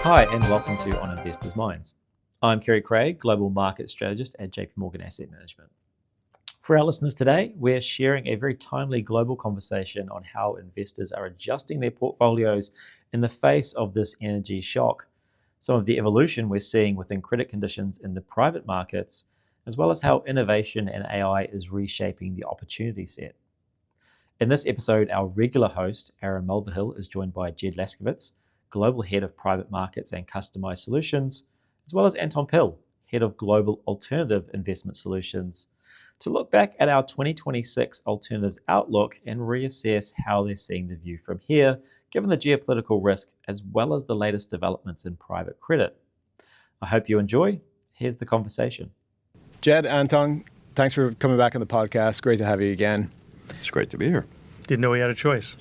Hi, and welcome to On Investors' Minds. I'm Kerry Craig, Global Market Strategist at JP Morgan Asset Management. For our listeners today, we're sharing a very timely global conversation on how investors are adjusting their portfolios in the face of this energy shock, some of the evolution we're seeing within credit conditions in the private markets, as well as how innovation and AI is reshaping the opportunity set. In this episode, our regular host, Aaron Mulvihill, is joined by Jed Laskowitz, Global Head of Private Markets and Customized Solutions, as well as Anton Pil, Head of Global Alternative Investment Solutions, to look back at our 2026 alternatives outlook and reassess how they're seeing the view from here, given the geopolitical risk as well as the latest developments in private credit. I hope you enjoy. Here's the conversation. Jed, Anton, thanks for coming back on the podcast. Great to have you again. It's great to be here. Didn't know we had a choice.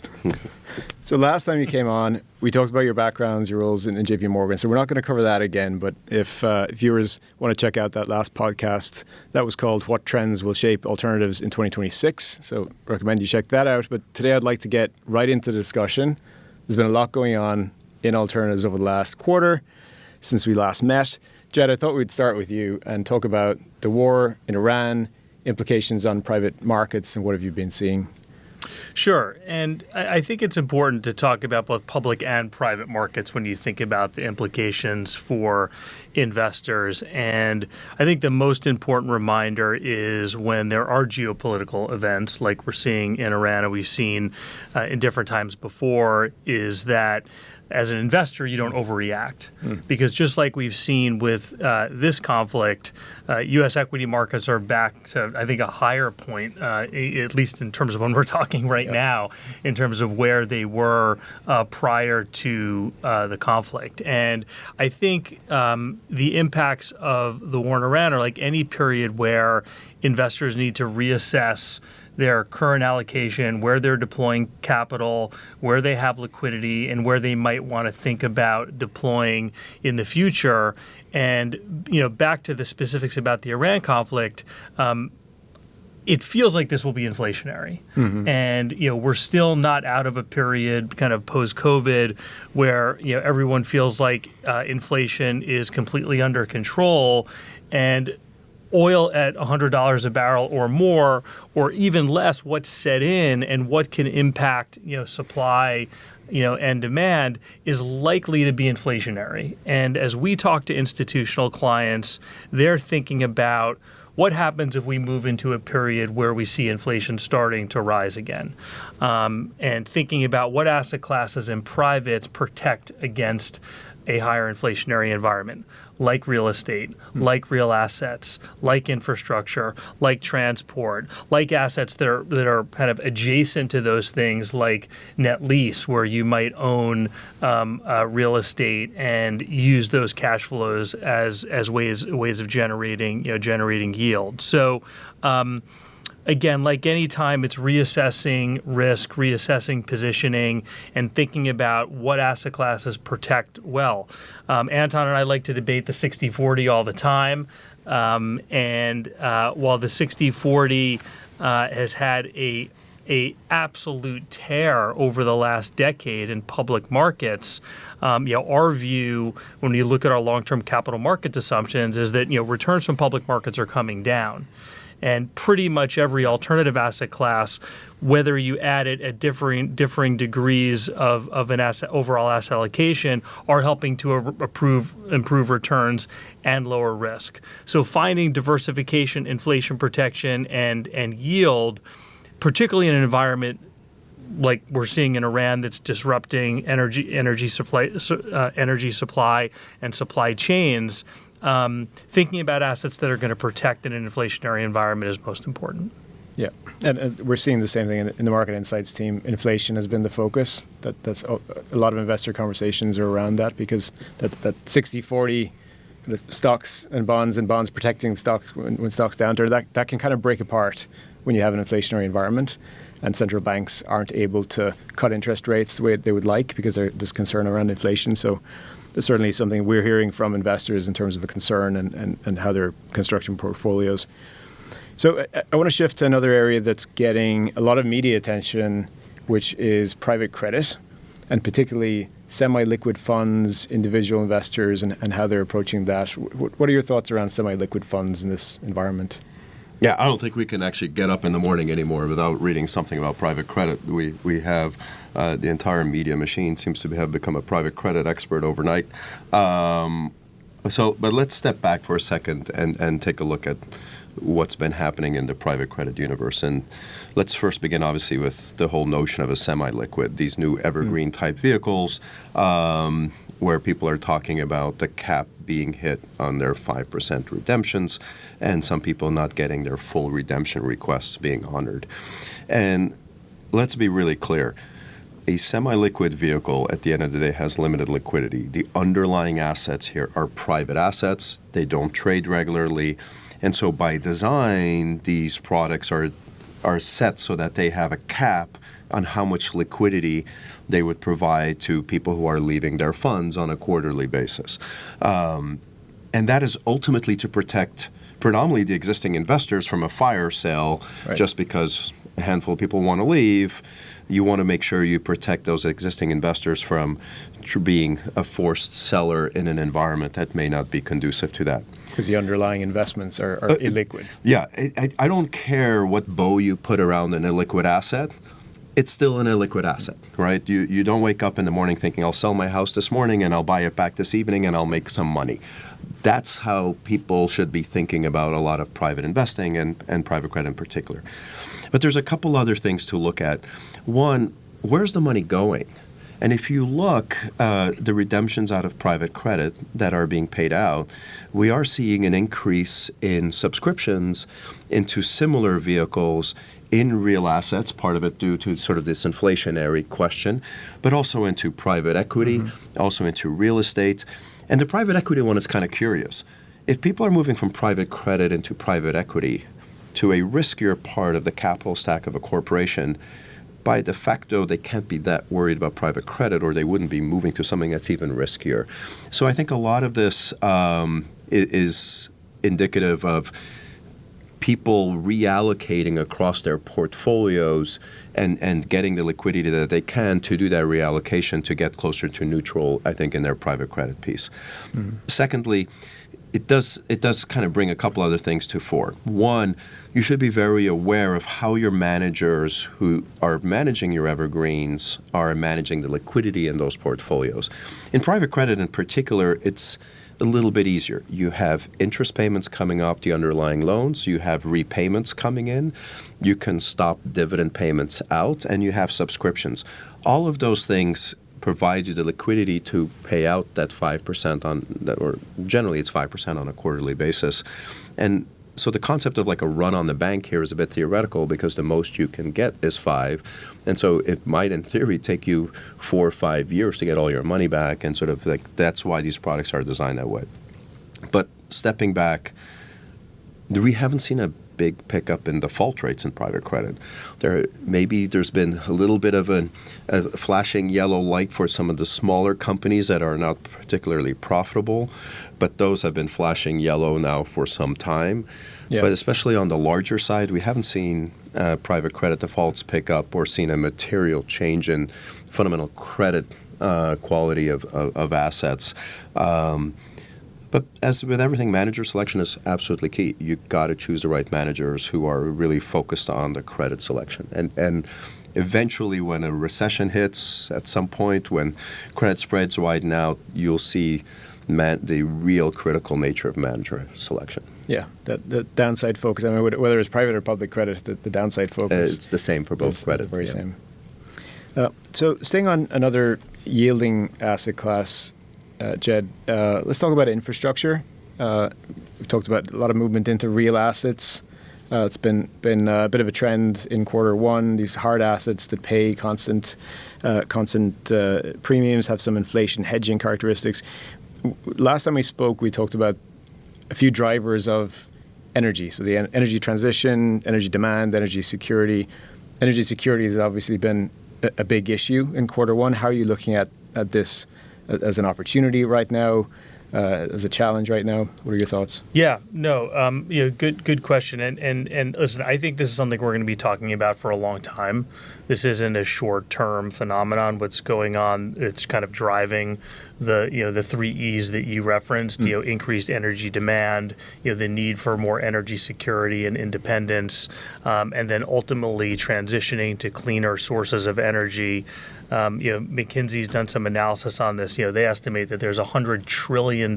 So last time you came on, we talked about your backgrounds, your roles in JP Morgan. So we're not going to cover that again. But if viewers want to check out that last podcast, that was called What Trends Will Shape Alternatives in 2026. So recommend you check that out. But today I'd like to get right into the discussion. There's been a lot going on in alternatives over the last quarter since we last met. Jed, I thought we'd start with you and talk about the war in Iran, implications on private markets, and what have you been seeing? Sure. And I think it's important to talk about both public and private markets when you think about the implications for investors. And I think the most important reminder is when there are geopolitical events like we're seeing in Iran and we've seen in different times before, is that as an investor, you don't overreact. Because just like we've seen with this conflict, U.S. equity markets are back to, I think, a higher point, at least in terms of when we're talking right now, in terms of where they were prior to the conflict. And I think the impacts of the war in Iran are like any period where investors need to reassess their current allocation, where they're deploying capital, where they have liquidity, and where they might want to think about deploying in the future. And, back to the specifics about the Iran conflict, it feels like this will be inflationary. Mm-hmm. And, we're still not out of a period kind of post-COVID where, everyone feels like inflation is completely under control. And oil at $100 a barrel or more, or even less, what's set in and what can impact, supply, and demand is likely to be inflationary. And as we talk to institutional clients, they're thinking about what happens if we move into a period where we see inflation starting to rise again, and thinking about what asset classes and privates protect against a higher inflationary environment, like real estate, like real assets, like infrastructure, like transport, like assets that are kind of adjacent to those things, like net lease, where you might own real estate and use those cash flows as ways of generating yield. So. Again, like any time, it's reassessing risk, reassessing positioning, and thinking about what asset classes protect well. Anton and I like to debate the 60-40 all the time. While the 60-40 has had a absolute tear over the last decade in public markets, our view when you look at our long-term capital market assumptions is that returns from public markets are coming down. And pretty much every alternative asset class, whether you add it at differing degrees of an overall asset allocation, are helping to improve returns and lower risk. So finding diversification, inflation protection, and yield, particularly in an environment like we're seeing in Iran that's disrupting energy supply and supply chains. Thinking about assets that are going to protect in an inflationary environment is most important. Yeah, and we're seeing the same thing in the Market Insights team. Inflation has been the focus. That's a lot of investor conversations are around that, because that 60-40 stocks and bonds protecting stocks when stocks downturn, that can kind of break apart when you have an inflationary environment, and central banks aren't able to cut interest rates the way they would like because there's concern around inflation. So that's certainly something we're hearing from investors in terms of a concern and how they're constructing portfolios. So I want to shift to another area that's getting a lot of media attention, which is private credit, and particularly semi-liquid funds, individual investors, and how they're approaching that. What are your thoughts around semi-liquid funds in this environment? Yeah, I don't think we can actually get up in the morning anymore without reading something about private credit. We have the entire media machine seems to have become a private credit expert overnight. But let's step back for a second and take a look at what's been happening in the private credit universe. And let's first begin, obviously, with the whole notion of a semi-liquid, these new evergreen type vehicles where people are talking about the cap being hit on their 5% redemptions and some people not getting their full redemption requests being honored. And let's be really clear. A semi-liquid vehicle, at the end of the day, has limited liquidity. The underlying assets here are private assets. They don't trade regularly. And so by design, these products are set so that they have a cap on how much liquidity they would provide to people who are leaving their funds on a quarterly basis. And that is ultimately to protect predominantly the existing investors from a fire sale, right. Just because a handful of people want to leave. You want to make sure you protect those existing investors from being a forced seller in an environment that may not be conducive to that. Because the underlying investments are illiquid. Yeah, I don't care what bow you put around an illiquid asset. It's still an illiquid asset, right? You don't wake up in the morning thinking, I'll sell my house this morning and I'll buy it back this evening and I'll make some money. That's how people should be thinking about a lot of private investing and private credit in particular. But there's a couple other things to look at. One, where's the money going? And if you look, the redemptions out of private credit that are being paid out, we are seeing an increase in subscriptions into similar vehicles in real assets, part of it due to sort of this inflationary question, but also into private equity, also into real estate. And the private equity one is kind of curious. If people are moving from private credit into private equity to a riskier part of the capital stack of a corporation, by de facto, they can't be that worried about private credit, or they wouldn't be moving to something that's even riskier. So I think a lot of this is indicative of people reallocating across their portfolios and getting the liquidity that they can to do that reallocation to get closer to neutral, I think, in their private credit piece. Secondly, it does kind of bring a couple other things to fore. One, you should be very aware of how your managers who are managing your evergreens are managing the liquidity in those portfolios. In private credit in particular, it's a little bit easier. You have interest payments coming off the underlying loans. You have repayments coming in. You can stop dividend payments out, and you have subscriptions. All of those things provide you the liquidity to pay out that 5% on that, or generally it's 5% on a quarterly basis. And so the concept of like a run on the bank here is a bit theoretical because the most you can get is 5. And so it might, in theory, take you 4 or 5 years to get all your money back. And sort of like that's why these products are designed that way. But stepping back, we haven't seen a big pickup in default rates in private credit. There's been a little bit of a flashing yellow light for some of the smaller companies that are not particularly profitable, but those have been flashing yellow now for some time. Yeah. But especially on the larger side, we haven't seen private credit defaults pick up or seen a material change in fundamental credit quality of assets. But as with everything, manager selection is absolutely key. You've got to choose the right managers who are really focused on the credit selection. And eventually, when a recession hits, at some point, when credit spreads widen out, you'll see the real critical nature of manager selection. Yeah, the downside focus. I mean, whether it's private or public credit, the downside focus. It's the same for both credit. It's the very same. So staying on another yielding asset class, Jed, let's talk about infrastructure. We've talked about a lot of movement into real assets. It's been a bit of a trend in quarter one. These hard assets that pay constant premiums have some inflation hedging characteristics. Last time we spoke, we talked about a few drivers of energy. So the energy transition, energy demand, energy security. Energy security has obviously been a big issue in quarter one. How are you looking at this as an opportunity right now? as a challenge right now? What are your thoughts? Yeah, no, good question. And listen, I think this is something we're going to be talking about for a long time. This isn't a short-term phenomenon. What's going on, it's kind of driving the three E's that you referenced, increased energy demand, the need for more energy security and independence, and then ultimately transitioning to cleaner sources of energy. McKinsey's done some analysis on this. They estimate that there's $100 trillion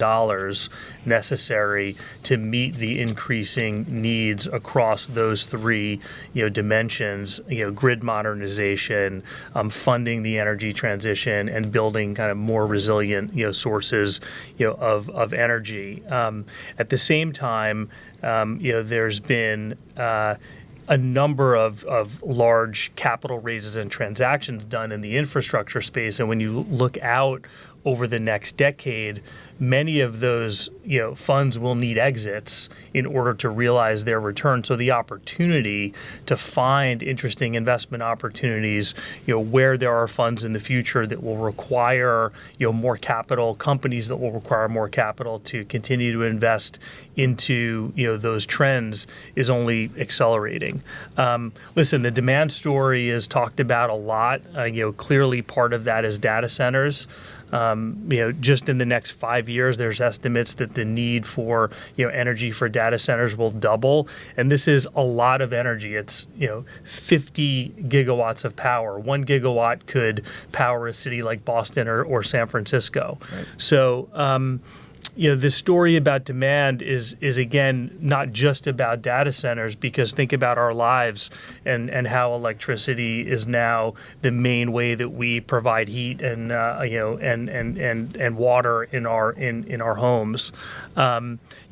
necessary to meet the increasing needs across those three, dimensions. Grid modernization, funding the energy transition, and building kind of more resilient, sources, of energy. At the same time, there's been a number of large capital raises and transactions done in the infrastructure space. And when you look out over the next decade, many of those funds will need exits in order to realize their return. So the opportunity to find interesting investment opportunities, where there are funds in the future that will require more capital, companies that will require more capital to continue to invest into those trends, is only accelerating. Listen, the demand story is talked about a lot. Clearly part of that is data centers. Just in the next 5 years, there's estimates that the need for energy for data centers will double, and this is a lot of energy. It's 50 gigawatts of power. 1 gigawatt could power a city like Boston or San Francisco. Right. So. The story about demand is again not just about data centers, because think about our lives and how electricity is now the main way that we provide heat and and water in our homes.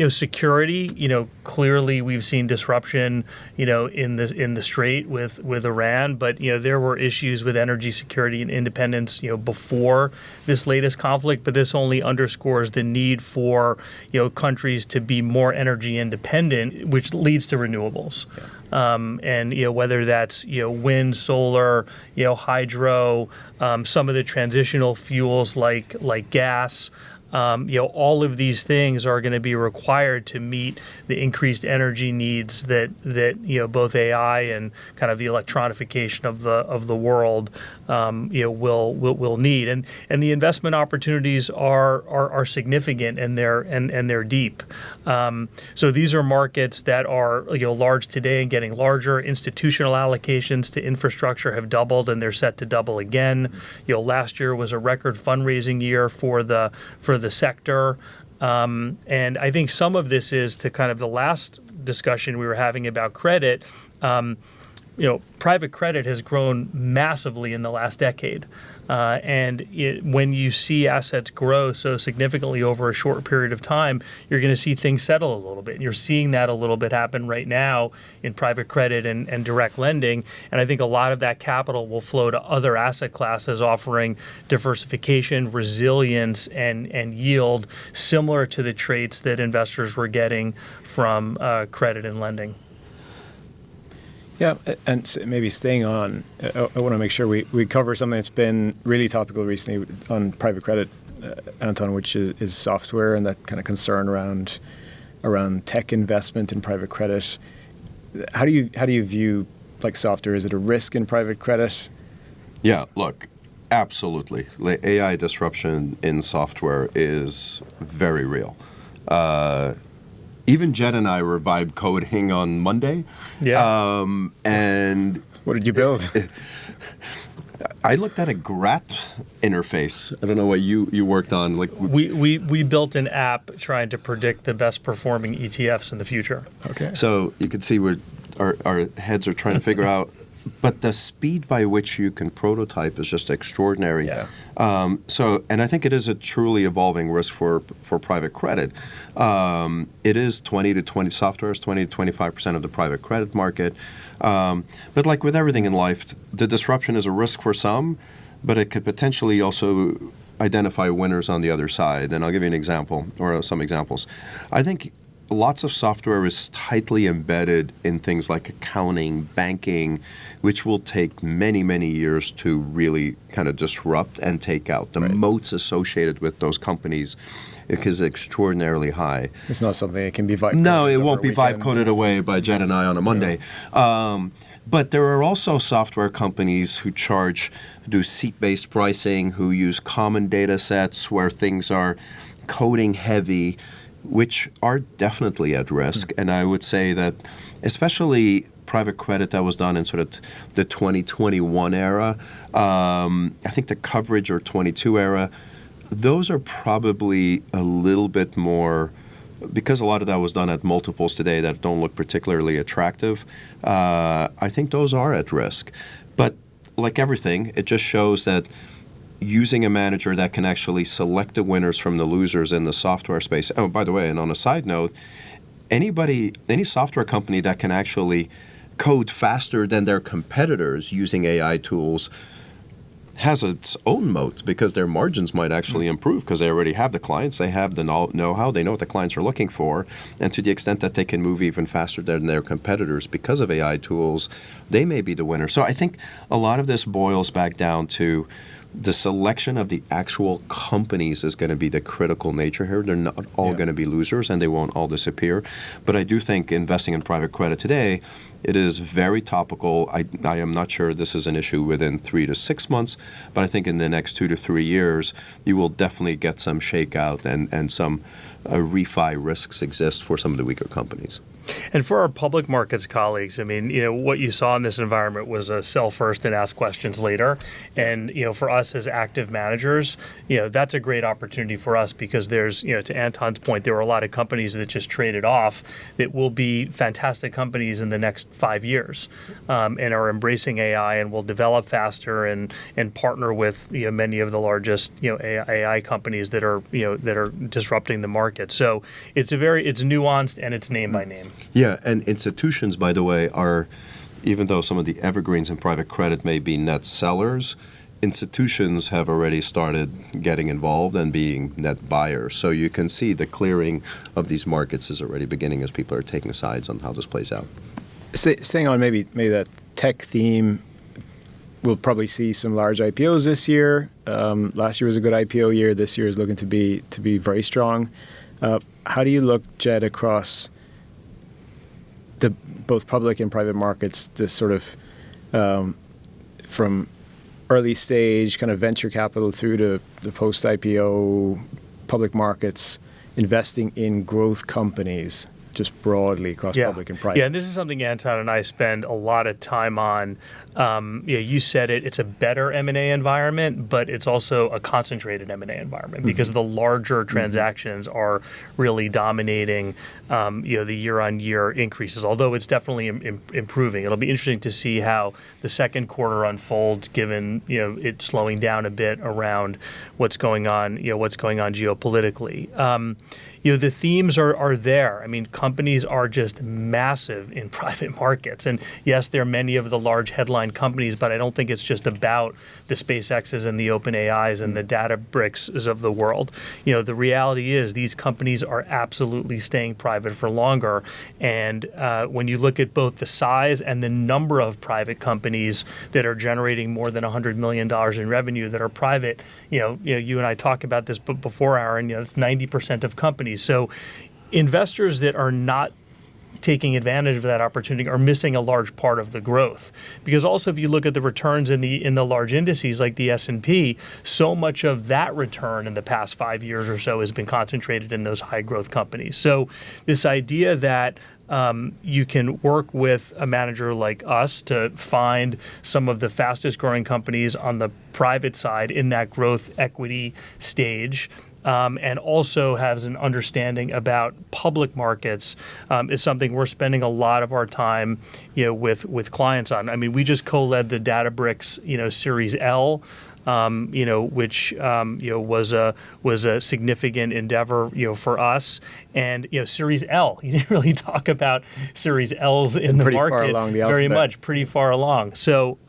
Security. Clearly we've seen disruption in the Strait with Iran, but there were issues with energy security and independence before this latest conflict. But this only underscores the need for countries to be more energy independent, which leads to renewables. Yeah. And whether that's wind, solar, hydro, some of the transitional fuels like gas. All of these things are going to be required to meet the increased energy needs that both AI and kind of the electronification of the world will need, and the investment opportunities are significant, and they're deep. So these are markets that are large today and getting larger. Institutional allocations to infrastructure have doubled, and they're set to double again. Last year was a record fundraising year for the sector. And I think some of this is to kind of the last discussion we were having about credit. Private credit has grown massively in the last decade. When you see assets grow so significantly over a short period of time, you're going to see things settle a little bit. And you're seeing that a little bit happen right now in private credit and direct lending. And I think a lot of that capital will flow to other asset classes, offering diversification, resilience, and yield similar to the traits that investors were getting from credit and lending. Yeah, and maybe staying on, I want to make sure we cover something that's been really topical recently on private credit, Anton, which is software and that kind of concern around tech investment in private credit. How do you view software? Is it a risk in private credit? Yeah, look, absolutely. AI disruption in software is very real. Even Jed and I were vibe coding on Monday. Yeah. And what did you build? I looked at a GRAT interface. I don't know what you worked on. We built an app trying to predict the best performing ETFs in the future. Okay. So you can see where our heads are trying to figure out. But the speed by which you can prototype is just extraordinary. Yeah. And I think it is a truly evolving risk for private credit. It is software is 20 to 25% of the private credit market. But like with everything in life, the disruption is a risk for some, but it could potentially also identify winners on the other side. And I'll give you an example, or some examples. I think lots of software is tightly embedded in things like accounting, banking, which will take many, many years to really kind of disrupt and take out. The moats associated with those companies is extraordinarily high. It's not something that can be vibe coded. No, it won't be vibe coded away by Jed and I on a Monday. But there are also software companies who do seat-based pricing, who use common data sets where things are coding heavy, which are definitely at risk. And I would say that especially private credit that was done in sort of the 2021 era, I think the coverage or 22 era, those are probably a little bit more, because a lot of that was done at multiples today that don't look particularly attractive. I think those are at risk. But like everything, it just shows that using a manager that can actually select the winners from the losers in the software space. Oh, by the way, and on a side note, any software company that can actually code faster than their competitors using AI tools has its own moat, because their margins might actually improve because they already have the clients, they have the know-how, they know what the clients are looking for, and to the extent that they can move even faster than their competitors because of AI tools, they may be the winner. So I think a lot of this boils back down to the selection of the actual companies is going to be the critical nature here. They're not all going to be losers, and they won't all disappear. But I do think investing in private credit today, it is very topical. I am not sure this is an issue within 3 to 6 months, but I think in the next 2 to 3 years, you will definitely get some shakeout and some refi risks exist for some of the weaker companies. And for our public markets colleagues, I mean, what you saw in this environment was a sell first and ask questions later. And, for us as active managers, that's a great opportunity for us, because there's, to Anton's point, there were a lot of companies that just traded off that will be fantastic companies in the next 5 years, and are embracing AI and will develop faster and partner with, many of the largest, AI companies that are disrupting the market. So it's nuanced and it's name by name. Yeah, and institutions, by the way, are, even though some of the evergreens in private credit may be net sellers, institutions have already started getting involved and being net buyers. So you can see the clearing of these markets is already beginning as people are taking sides on how this plays out. Staying on maybe that tech theme, we'll probably see some large IPOs this year. Last year was a good IPO year. This year is looking to be very strong. How do you look, Jed, across both public and private markets, this sort of from early stage kind of venture capital through to the post-IPO public markets, investing in growth companies just broadly across public and private? Yeah, and this is something Anton and I spend a lot of time on. You said it, it's a better M&A environment, but it's also a concentrated M&A environment because the larger transactions are really dominating the year-on-year increases, although it's definitely improving. It'll be interesting to see how the second quarter unfolds, given it slowing down a bit around what's going on geopolitically. The themes are there. I mean, companies are just massive in private markets. And yes, there are many of the large headline companies, but I don't think it's just about the SpaceXs and the OpenAIs and the Databricks of the world. The reality is these companies are absolutely staying private for longer. And when you look at both the size and the number of private companies that are generating more than $100 million in revenue that are private, you and I talked about this before, Aaron, it's 90% of companies. So investors that are not taking advantage of that opportunity are missing a large part of the growth. Because also, if you look at the returns in the large indices like the S&P, so much of that return in the past 5 years or so has been concentrated in those high growth companies. So this idea that you can work with a manager like us to find some of the fastest growing companies on the private side in that growth equity stage, and also has an understanding about public markets, is something we're spending a lot of our time, with clients on. I mean, we just co-led the Databricks, Series L, which was a significant endeavor, for us. And Series L, you didn't really talk about Series L's in the market far along the very alphabet. much, pretty far along. So.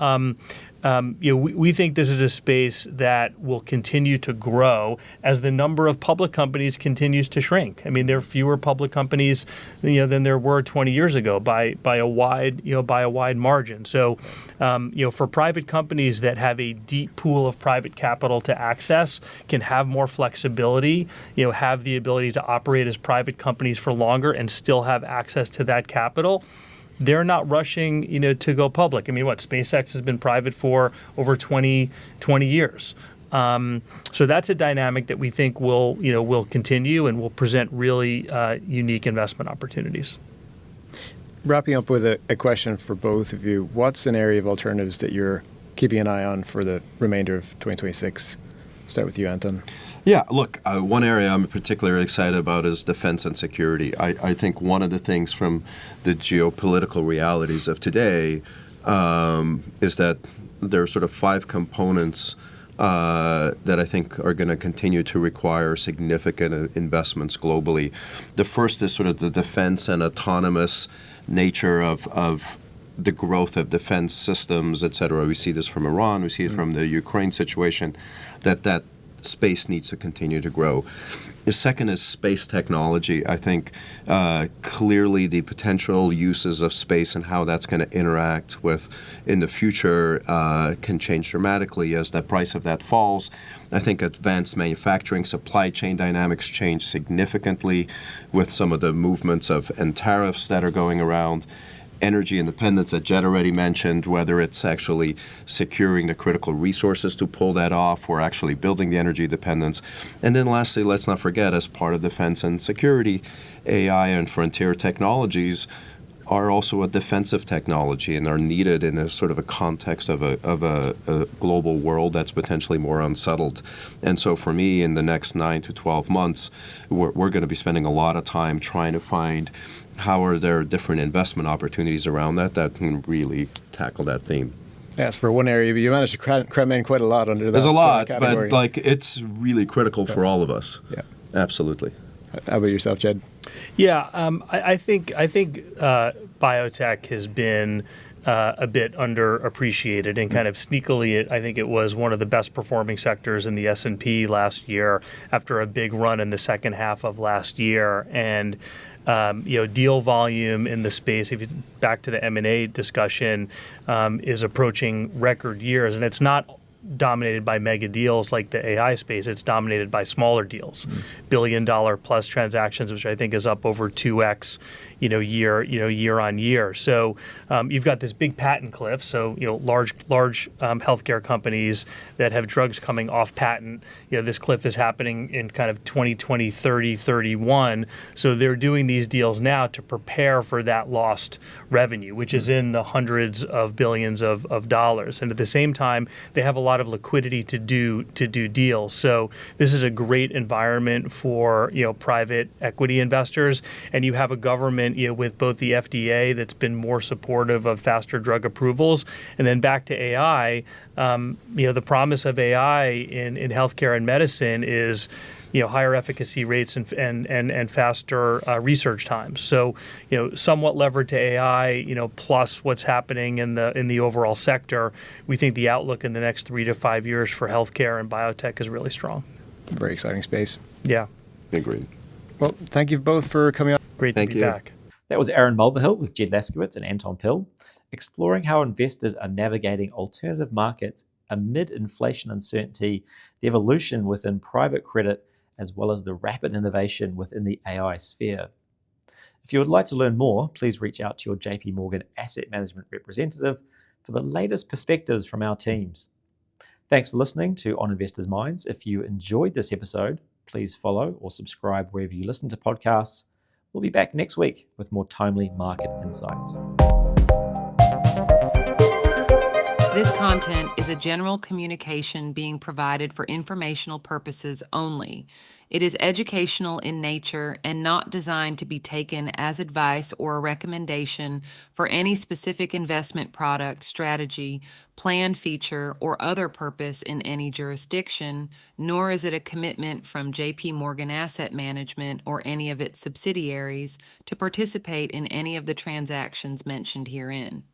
we think this is a space that will continue to grow as the number of public companies continues to shrink. I mean, there are fewer public companies, than there were 20 years ago by a wide margin. So, for private companies that have a deep pool of private capital to access, can have more flexibility, have the ability to operate as private companies for longer and still have access to that capital, they're not rushing, to go public. I mean, SpaceX has been private for over 20 years. So that's a dynamic that we think will continue and will present really unique investment opportunities. Wrapping up with a question for both of you, what's an area of alternatives that you're keeping an eye on for the remainder of 2026? Start with you, Anton. Yeah, look, one area I'm particularly excited about is defense and security. I think one of the things from the geopolitical realities of today is that there are sort of 5 components that I think are going to continue to require significant investments globally. The first is sort of the defense and autonomous nature of the growth of defense systems, et cetera. We see this from Iran, we see it from the Ukraine situation, that space needs to continue to grow. The second is space technology. I think clearly the potential uses of space and how that's going to interact with in the future can change dramatically as the price of that falls. I think advanced manufacturing, supply chain dynamics change significantly with some of the movements and tariffs that are going around. Energy independence that Jed already mentioned, whether it's actually securing the critical resources to pull that off or actually building the energy dependence. And then lastly, let's not forget, as part of defense and security, AI and frontier technologies are also a defensive technology and are needed in a sort of a context of a global world that's potentially more unsettled. And so for me, in the next 9 to 12 months, we're going to be spending a lot of time trying to find how are there different investment opportunities around that can really tackle that theme. Yes, for one area, but you managed to cram in quite a lot under that. There's a lot, category. But it's really critical for all of us. Yeah, absolutely. How about yourself, Jed? Yeah, I think biotech has been a bit underappreciated and kind of sneakily. I think it was one of the best performing sectors in the S&P last year after a big run in the second half of last year. And deal volume in the space, if you back to the M&A discussion, is approaching record years, and it's not dominated by mega deals like the AI space. It's dominated by smaller deals, $1 billion plus transactions, which I think is up over 2x, year on year. So you've got this big patent cliff. So large healthcare companies that have drugs coming off patent. This cliff is happening in kind of 2020, 30, 31. So they're doing these deals now to prepare for that lost revenue, which is in the hundreds of billions of dollars. And at the same time, they have a lot of liquidity to do deals. So this is a great environment for private equity investors, and you have a government with both the FDA that's been more supportive of faster drug approvals, and then back to AI. The promise of AI in healthcare and medicine is higher efficacy rates and faster research times. So, somewhat levered to AI, plus what's happening in the overall sector, we think the outlook in the next 3 to 5 years for healthcare and biotech is really strong. Very exciting space. Yeah. Agreed. Well, thank you both for coming on. Great to be back. That was Aaron Mulvihill with Jed Laskowitz and Anton Pil, exploring how investors are navigating alternative markets amid inflation uncertainty, the evolution within private credit, as well as the rapid innovation within the AI sphere. If you would like to learn more, please reach out to your JP Morgan Asset Management representative for the latest perspectives from our teams. Thanks for listening to On Investors' Minds. If you enjoyed this episode, please follow or subscribe wherever you listen to podcasts. We'll be back next week with more timely market insights. This content is a general communication being provided for informational purposes only. It is educational in nature and not designed to be taken as advice or a recommendation for any specific investment product, strategy, plan, feature, or other purpose in any jurisdiction, nor is it a commitment from JP Morgan Asset Management or any of its subsidiaries to participate in any of the transactions mentioned herein.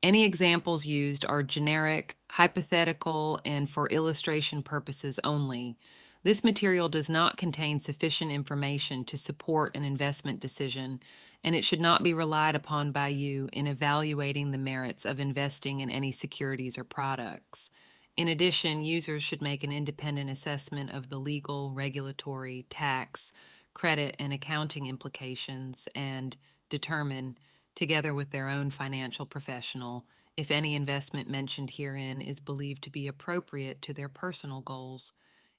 Any examples used are generic, hypothetical, and for illustration purposes only. This material does not contain sufficient information to support an investment decision, and it should not be relied upon by you in evaluating the merits of investing in any securities or products. In addition, users should make an independent assessment of the legal, regulatory, tax, credit, and accounting implications and determine, together with their own financial professional, if any investment mentioned herein is believed to be appropriate to their personal goals.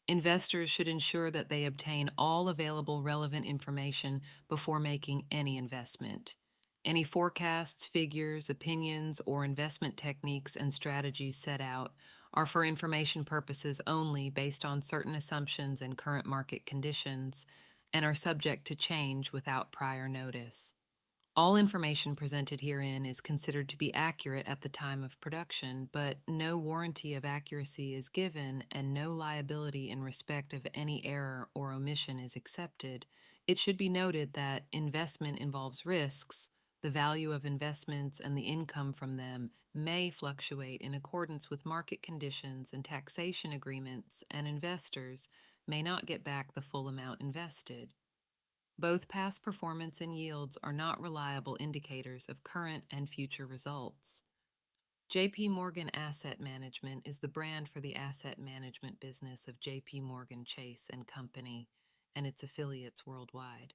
Investors should ensure that they obtain all available relevant information before making any investment. Any forecasts, figures, opinions, or investment techniques and strategies set out are for information purposes only based on certain assumptions and current market conditions, and are subject to change without prior notice. All information presented herein is considered to be accurate at the time of production, but no warranty of accuracy is given and no liability in respect of any error or omission is accepted. It should be noted that investment involves risks. The value of investments and the income from them may fluctuate in accordance with market conditions and taxation agreements, and investors may not get back the full amount invested. Both past performance and yields are not reliable indicators of current and future results. JP Morgan Asset Management is the brand for the asset management business of JP Morgan Chase and Company and its affiliates worldwide.